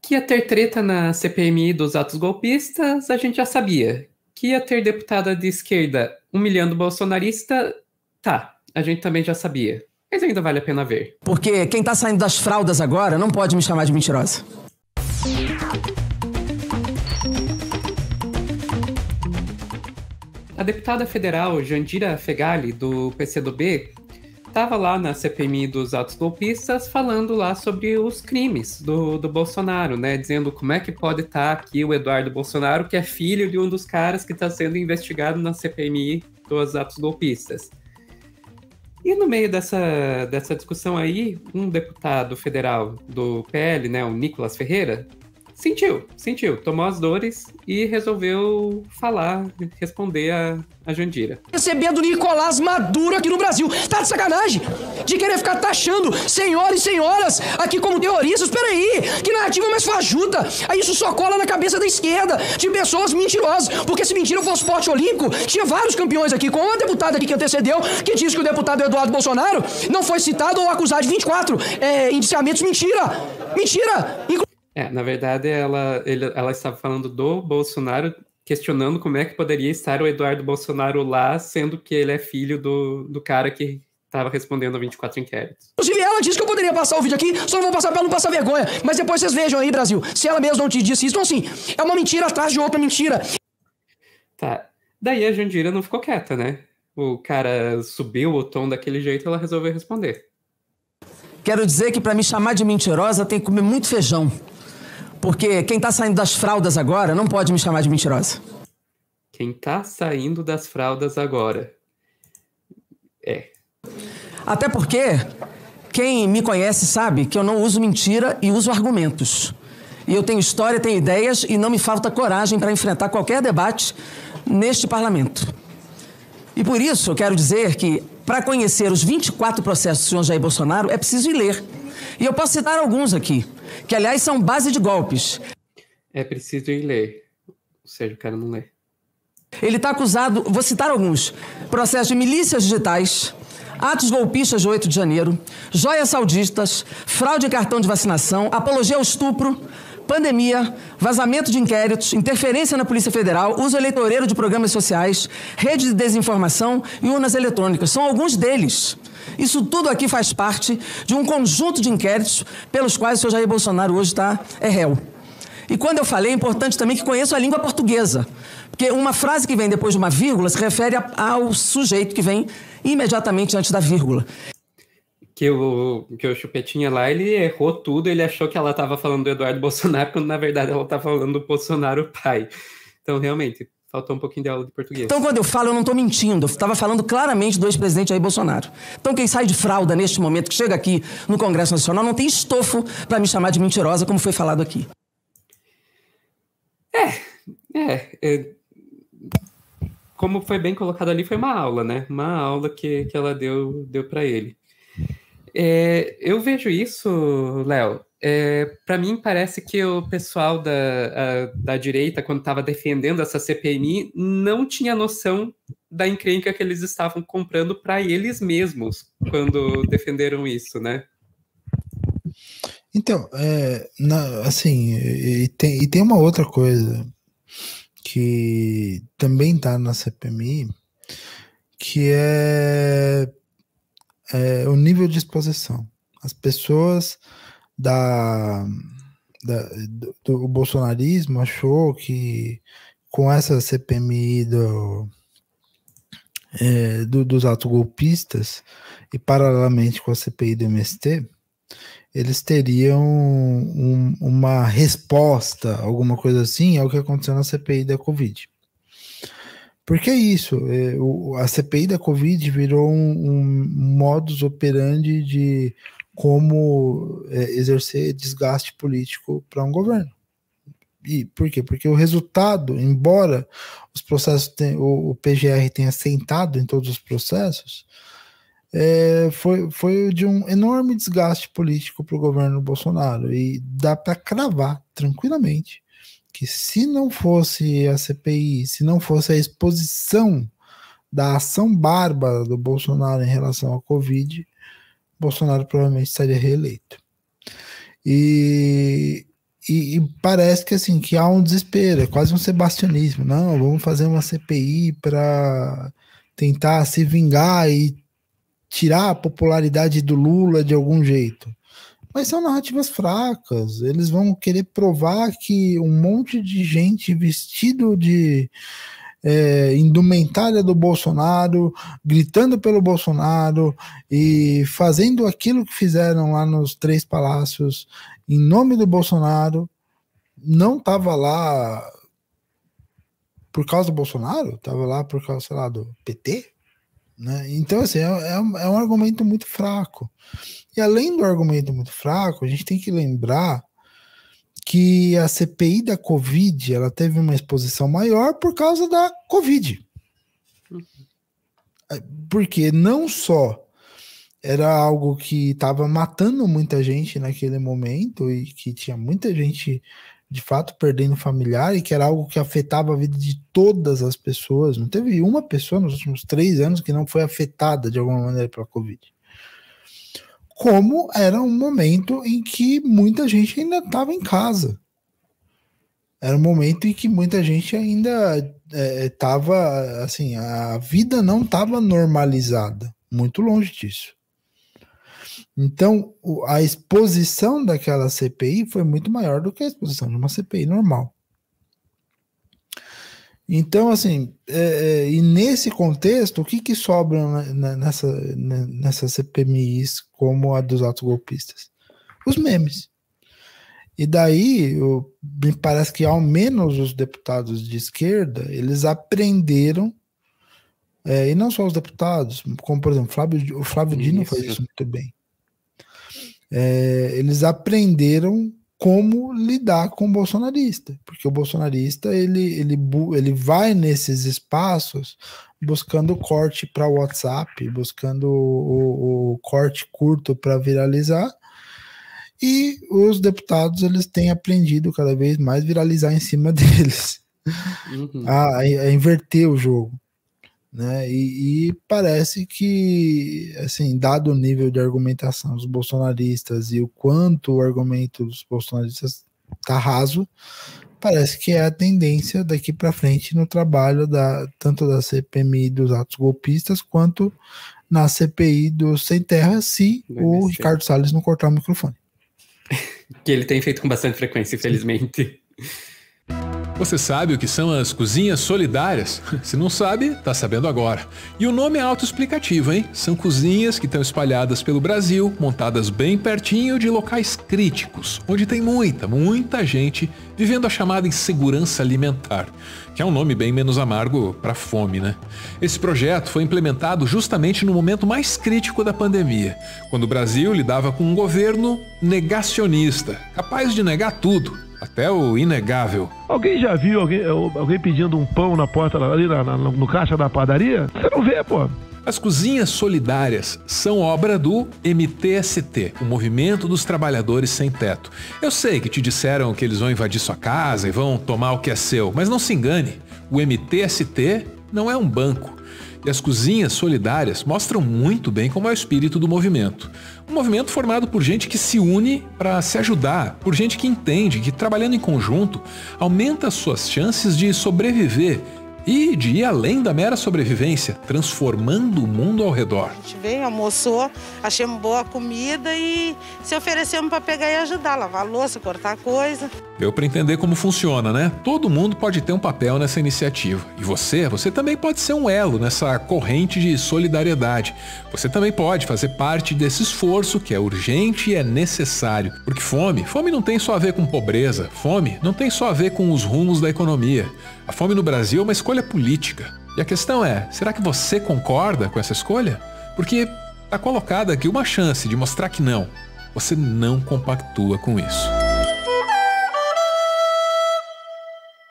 Que ia ter treta na CPMI dos atos golpistas, a gente já sabia. Que ia ter deputada de esquerda humilhando bolsonarista, tá, a gente também já sabia. Mas ainda vale a pena ver. Porque quem tá saindo das fraldas agora não pode me chamar de mentirosa. A deputada federal Jandira Fegali, do PCdoB, estava lá na CPMI dos atos golpistas falando lá sobre os crimes do Bolsonaro, né? Dizendo como é que pode estar aqui o Eduardo Bolsonaro, que é filho de um dos caras que está sendo investigado na CPMI dos atos golpistas. E no meio dessa discussão aí, um deputado federal do PL, né, o Nicolas Ferreira, sentiu, tomou as dores e resolveu responder a Jandira. Recebendo Nicolás Maduro aqui no Brasil. Tá de sacanagem? De querer ficar taxando senhores e senhoras aqui como terroristas? Peraí, que narrativa mais fajuta. Aí isso só cola na cabeça da esquerda, de pessoas mentirosas. Porque se mentira fosse esporte olímpico, tinha vários campeões aqui, como uma deputada aqui que antecedeu, que disse que o deputado Eduardo Bolsonaro não foi citado ou acusado de 24 indiciamentos. Mentira! Na verdade, ela estava falando do Bolsonaro, questionando como é que poderia estar o Eduardo Bolsonaro lá, sendo que ele é filho do cara que estava respondendo a 24 inquéritos. Inclusive, ela disse que eu poderia passar o vídeo aqui, só não vou passar pra não passar vergonha. Mas depois vocês vejam aí, Brasil, se ela mesma não te disse isso. Então, assim, é uma mentira atrás de outra mentira. Tá. Daí a Jandira não ficou quieta, né? O cara subiu o tom daquele jeito e ela resolveu responder. Quero dizer que pra me chamar de mentirosa tem que comer muito feijão. Porque quem tá saindo das fraldas agora não pode me chamar de mentirosa. Quem tá saindo das fraldas agora. Até porque quem me conhece sabe que eu não uso mentira e uso argumentos. E eu tenho história, tenho ideias e não me falta coragem para enfrentar qualquer debate neste parlamento. E por isso eu quero dizer que, para conhecer os 24 processos do senhor Jair Bolsonaro, é preciso ir ler. E eu posso citar alguns aqui, que aliás são base de golpes. É preciso ir ler. Ou seja, o cara não lê. Ele está acusado, vou citar alguns, processo de milícias digitais, atos golpistas de 8 de janeiro, joias saudistas, fraude em cartão de vacinação, apologia ao estupro, pandemia, vazamento de inquéritos, interferência na Polícia Federal, uso eleitoreiro de programas sociais, rede de desinformação e urnas eletrônicas. São alguns deles. Isso tudo aqui faz parte de um conjunto de inquéritos pelos quais o senhor Jair Bolsonaro hoje é réu. E quando eu falei, é importante também que conheça a língua portuguesa, porque uma frase que vem depois de uma vírgula se refere ao sujeito que vem imediatamente antes da vírgula. Que o Chupetinha lá, ele errou tudo, ele achou que ela estava falando do Eduardo Bolsonaro, quando na verdade ela estava falando do Bolsonaro pai. Então, realmente, faltou um pouquinho de aula de português. Então, quando eu falo, eu não estou mentindo. Eu estava falando claramente do ex-presidente Jair Bolsonaro. Então, quem sai de fralda neste momento, que chega aqui no Congresso Nacional, não tem estofo para me chamar de mentirosa, como foi falado aqui. Como foi bem colocado ali, foi uma aula, né? Uma aula que ela deu para ele. Eu vejo isso, Léo. Para mim, parece que o pessoal da direita, quando estava defendendo essa CPMI, não tinha noção da encrenca que eles estavam comprando para eles mesmos quando defenderam isso, né? Então, assim, e tem uma outra coisa que também está na CPMI, que é o nível de exposição. As pessoas do bolsonarismo achou que com essa CPMI dos atos golpistas e paralelamente com a CPI do MST, eles teriam uma resposta, alguma coisa assim, ao que aconteceu na CPI da Covid. Porque é isso, a CPI da Covid virou um modus operandi de como exercer desgaste político para um governo. E por quê? Porque o resultado, embora os processos, o PGR tenha sentado em todos os processos, foi de um enorme desgaste político para o governo Bolsonaro. E dá para cravar tranquilamente que se não fosse a CPI, se não fosse a exposição da ação bárbara do Bolsonaro em relação à Covid, Bolsonaro provavelmente estaria reeleito. E E parece que assim, que há um desespero, é quase um sebastianismo. Não, vamos fazer uma CPI para tentar se vingar e tirar a popularidade do Lula de algum jeito. Mas são narrativas fracas. Eles vão querer provar que um monte de gente vestido de indumentária do Bolsonaro, gritando pelo Bolsonaro e fazendo aquilo que fizeram lá nos 3 palácios em nome do Bolsonaro, não estava lá por causa do Bolsonaro, estava lá por causa, sei lá, do PT, né? Então, assim, é um argumento muito fraco. E além do argumento muito fraco, a gente tem que lembrar que a CPI da Covid, ela teve uma exposição maior por causa da Covid. Porque não só era algo que estava matando muita gente naquele momento e que tinha muita gente, de fato, perdendo familiar, e que era algo que afetava a vida de todas as pessoas. Não teve uma pessoa nos últimos 3 anos que não foi afetada de alguma maneira pela Covid. Como era um momento em que muita gente ainda estava em casa. Era um momento em que muita gente ainda estava, assim, a vida não estava normalizada, muito longe disso. Então, a exposição daquela CPI foi muito maior do que a exposição de uma CPI normal. Então, assim, e nesse contexto, o que sobra nessa CPMIs como a dos atos golpistas? Os memes. E daí, me parece que ao menos os deputados de esquerda, eles aprenderam, e não só os deputados, como por exemplo, o Flávio Dino faz isso muito bem. Eles aprenderam como lidar com o bolsonarista, porque o bolsonarista ele vai nesses espaços buscando corte para o WhatsApp, buscando o corte curto para viralizar, e os deputados eles têm aprendido cada vez mais viralizar em cima deles, a inverter o jogo, né? E parece que, assim, dado o nível de argumentação dos bolsonaristas e o quanto o argumento dos bolsonaristas está raso, parece que é a tendência daqui para frente no trabalho tanto da CPMI dos atos golpistas quanto na CPI do Sem Terra, se o Ricardo Salles não cortar o microfone. Que ele tem feito com bastante frequência, infelizmente. Você sabe o que são as cozinhas solidárias? Se não sabe, tá sabendo agora. E o nome é autoexplicativo, hein? São cozinhas que estão espalhadas pelo Brasil, montadas bem pertinho de locais críticos, onde tem muita gente vivendo a chamada insegurança alimentar, que é um nome bem menos amargo para fome, né? Esse projeto foi implementado justamente no momento mais crítico da pandemia, quando o Brasil lidava com um governo negacionista, capaz de negar tudo. Até o inegável. Alguém já viu alguém pedindo um pão na porta ali no caixa da padaria? Você não vê, pô. As cozinhas solidárias são obra do MTST, o Movimento dos Trabalhadores Sem Teto. Eu sei que te disseram que eles vão invadir sua casa e vão tomar o que é seu, mas não se engane, o MTST não é um banco. E as cozinhas solidárias mostram muito bem como é o espírito do movimento. Um movimento formado por gente que se une para se ajudar, por gente que entende que trabalhando em conjunto aumenta as suas chances de sobreviver e de ir além da mera sobrevivência, transformando o mundo ao redor. A gente veio, almoçou, achamos boa a comida e se oferecemos para pegar e ajudar, lavar a louça, cortar coisa. Deu para entender como funciona, né? Todo mundo pode ter um papel nessa iniciativa. E você também pode ser um elo nessa corrente de solidariedade. Você também pode fazer parte desse esforço que é urgente e é necessário. Porque fome não tem só a ver com pobreza. Fome não tem só a ver com os rumos da economia. A fome no Brasil é uma escolha política. E a questão é, será que você concorda com essa escolha? Porque está colocada aqui uma chance de mostrar que não. Você não compactua com isso.